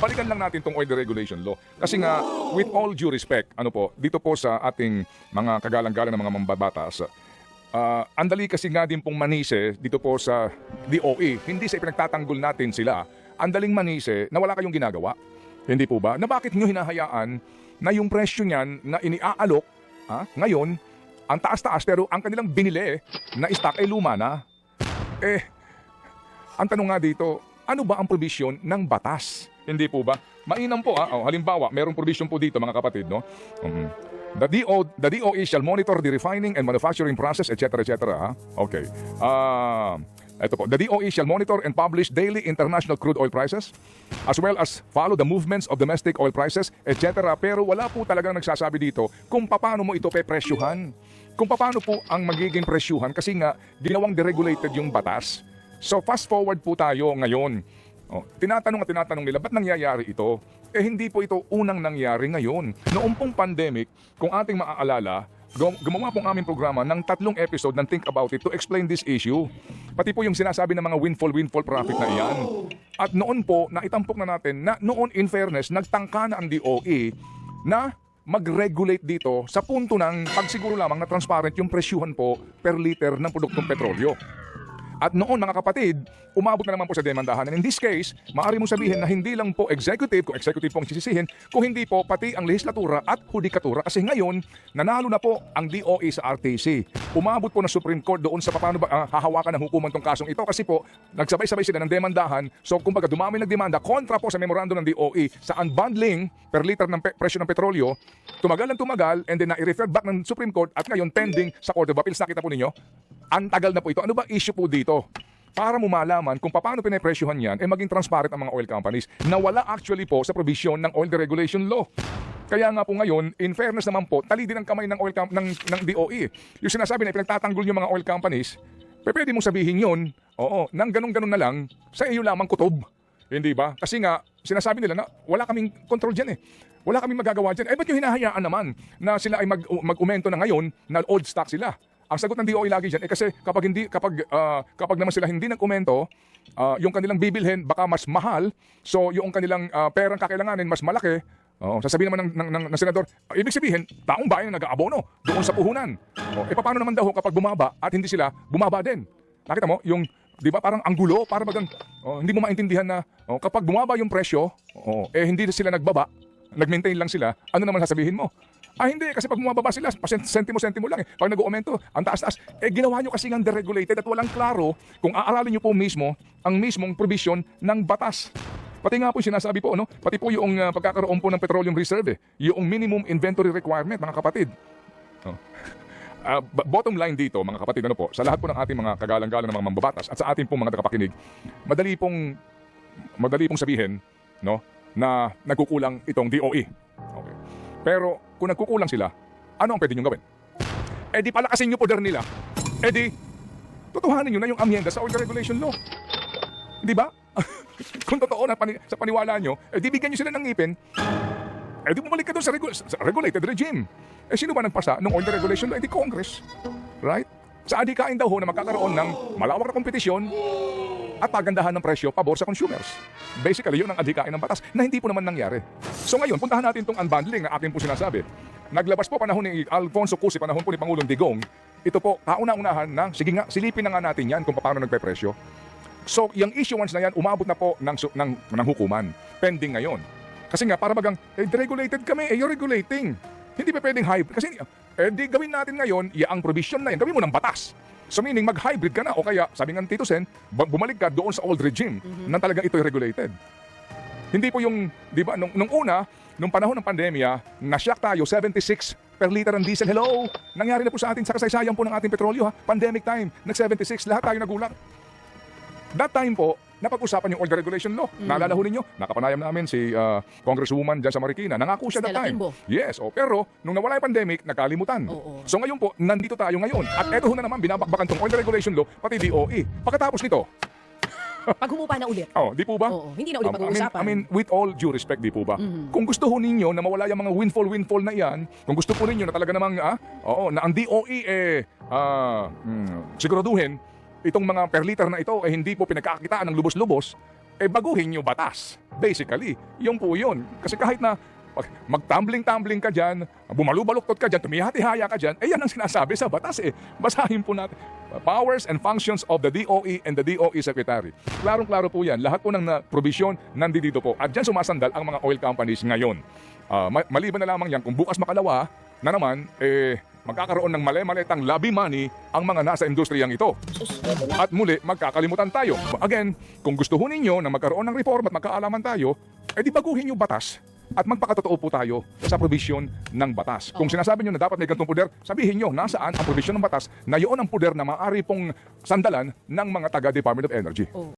balikan lang natin tong oil deregulation law. Kasi nga, with all due respect, dito po sa ating mga kagalang-galang ng mga mambabatas, andali kasi nga din pong manise dito po sa DOE. Hindi sa ipinagtatanggol natin sila. Andaling manise na wala kayong ginagawa. Hindi po ba? Na bakit nyo hinahayaan na yung presyo niyan na iniaalok ngayon, ang taas-taas pero ang kanilang binili na stock ay luma na. Ang tanong nga dito, ano ba ang provision ng batas? Hindi po ba? Mainam po halimbawa, merong provision po dito mga kapatid, no? The DOE shall monitor the refining and manufacturing process, etc. etc. Okay. Ito po. The DOE shall monitor and publish daily international crude oil prices as well as follow the movements of domestic oil prices, etc. Pero wala po talagang nagsasabi dito kung paano mo ito pepresyuhan. Kung paano po ang magiging presyuhan kasi nga ginawang deregulated yung batas. So fast forward po tayo ngayon. Tinatanong nila, ba't nangyayari ito? Hindi po ito unang nangyari ngayon. Noong pong pandemic, kung ating maaalala, gumawa pong aming programa ng 3 episode ng Think About It to explain this issue. Pati po yung sinasabi ng mga windfall profit na iyan. At noon po, naitampok na natin na noon in fairness, nagtangka na ang DOE na mag-regulate dito sa punto ng pagsiguro lamang na transparent yung presyuhan po per liter ng produktong petrolyo. At noon mga kapatid, umabot na naman po sa demandahan. And in this case, maaari mong sabihin na hindi lang po executive, kung executive po ang sisisihin, kung hindi po pati ang legislatura at hudikatura. Kasi ngayon, nanalo na po ang DOE sa RTC. Umabot po na Supreme Court doon sa paano ba hahawakan ng hukuman tong kasong ito. Kasi po, nagsabay-sabay sila ng demandahan. So kumbaga dumami nagdemanda kontra po sa memorandum ng DOE sa unbundling per liter ng presyo ng petrolyo. Tumagal and then na-refer back ng Supreme Court at ngayon pending sa Court of Appeals. Nakita po ninyo? Ang tagal na po ito. Ano ba issue po dito? Para mo malaman kung paano pinapresyohan yan, maging transparent ang mga oil companies na wala actually po sa provision ng oil deregulation law. Kaya nga po ngayon, in fairness naman po, talidin ang kamay ng ng DOE. Yung sinasabi na pinagtatanggol yung mga oil companies, pwede mong sabihin yun, nang ganun-ganun na lang, sa iyo lamang kutob. Hindi ba? Kasi nga, sinasabi nila na wala kaming control dyan Wala kaming magagawa dyan. Ba't yung hinahayaan naman na sila ay mag-umento na ngayon na old stock sila? Ang sagot ng DOE lagi dyan, kasi kapag naman sila hindi nag-komento, yung kanilang bibilhin baka mas mahal, so yung kanilang perang kakailanganin mas malaki, sasabihin naman ng senador, ibig sabihin, taong bayan na nag-aabono doon sa puhunan. Paano naman daw kapag bumaba at hindi sila bumaba din? Nakita mo, yung, di ba parang ang gulo, para bagang, hindi mo maintindihan na kapag bumaba yung presyo, hindi sila nagbaba, nag-maintain lang sila, ano naman sasabihin mo? Hindi, kasi pag bumababa sila, sentimo lang Pag nag-aumento, ang taas-taas. Ginawa nyo kasi ng deregulated at walang klaro kung aaralin nyo po mismo ang mismong provision ng batas. Pati nga po sinasabi po, pati po yung pagkakaroon po ng petroleum reserve, yung minimum inventory requirement, mga kapatid. Bottom line dito, mga kapatid, sa lahat po ng ating mga kagalang-galang ng mga mambabatas at sa ating pong mga tagapakinig, madali pong sabihin, na nagkukulang itong DOE. Okay. Pero kung nagkukulang sila, ano ang pwede nyo gawin? Di palakasin nyo poder nila. Tutuhanin nyo na yung amyenda sa oil regulation law. Di ba? Kung totoo na sa paniwala nyo, di bigyan nyo sila ng ngipin, di bumalik ka doon sa regulated regime. Sino ba nagpasa ng oil regulation law? Di Congress. Right? Sa adhikain daw na magkakaroon ng malawak na kompetisyon at pagandahan ng presyo pabor sa consumers. Basically, yun ang adhikain ng batas na hindi po naman nangyari. So ngayon, puntahan natin itong unbundling na akin po sinasabi. Naglabas po panahon ni Alfonso Cusi, panahon po ni Pangulong Digong. Ito po, kauna-unahan na, sige nga, silipin na nga natin yan kung paano nagpe-presyo. So, yung issuance na yan, umabot na po ng hukuman. Pending ngayon. Kasi nga, para bagang, deregulated kami, you're regulating. Hindi pa pwedeng hybrid. Kasi, di gawin natin ngayon, ang provision na yan, gawin mo ng batas. So meaning mag-hybrid ka na o kaya sabi ng Tito Sen, bumalik ka doon sa old regime na talagang ito'y regulated. Hindi po yung, di ba, nung una, nung panahon ng pandemya, na-shock tayo, 76 per liter ang diesel. Hello! Nangyari na po sa atin sa kasaysayan po ng ating petrolyo. Pandemic time, nag-76, lahat tayo nagulat. That time po, napag-usapan yung oil deregulation law. Naalala ho ninyo, nakapanayam namin si Congresswoman dyan sa Marikina. Nangako siya that time. Yes, pero nung nawala yung pandemic, nakalimutan. So ngayon po, nandito tayo ngayon. At eto ho na naman, binabakbakan tong oil regulation law, pati DOE. Pagkatapos nito, pag humupa na ulit. Di po ba? Hindi na ulit pag-uusapan. I mean, with all due respect, di po ba? Kung gusto ho ninyo na mawala yung mga windfall na yan, kung gusto po ninyo na talaga namang, na ang DOE, siguraduhin, itong mga per liter na ito ay hindi po pinagkakitaan ng lubos-lubos, baguhin yung batas. Basically, yung po yun. Kasi kahit na magtumbling-tumbling ka dyan, bumalubaluktot ka dyan, tumihati-haya ka dyan, yan ang sinasabi sa batas eh. Basahin po natin. Powers and functions of the DOE and the DOE Secretary. Klarong-klaro po yan. Lahat po ng provision nandito po. At dyan sumasandal ang mga oil companies ngayon. Maliban na lamang yan, kung bukas makalawa na naman, magkakaroon ng mali-malitang lobby money ang mga nasa industriyang ito. At muli, magkakalimutan tayo. Again, kung gusto ho ninyo na magkaroon ng reform at magkaalaman tayo, di baguhin yung batas at magpakatotoo po tayo sa provision ng batas. Kung sinasabi nyo na dapat may ganitong poder, sabihin nyo nasaan ang provision ng batas na yun ang poder na maaari pong sandalan ng mga taga-Department of Energy.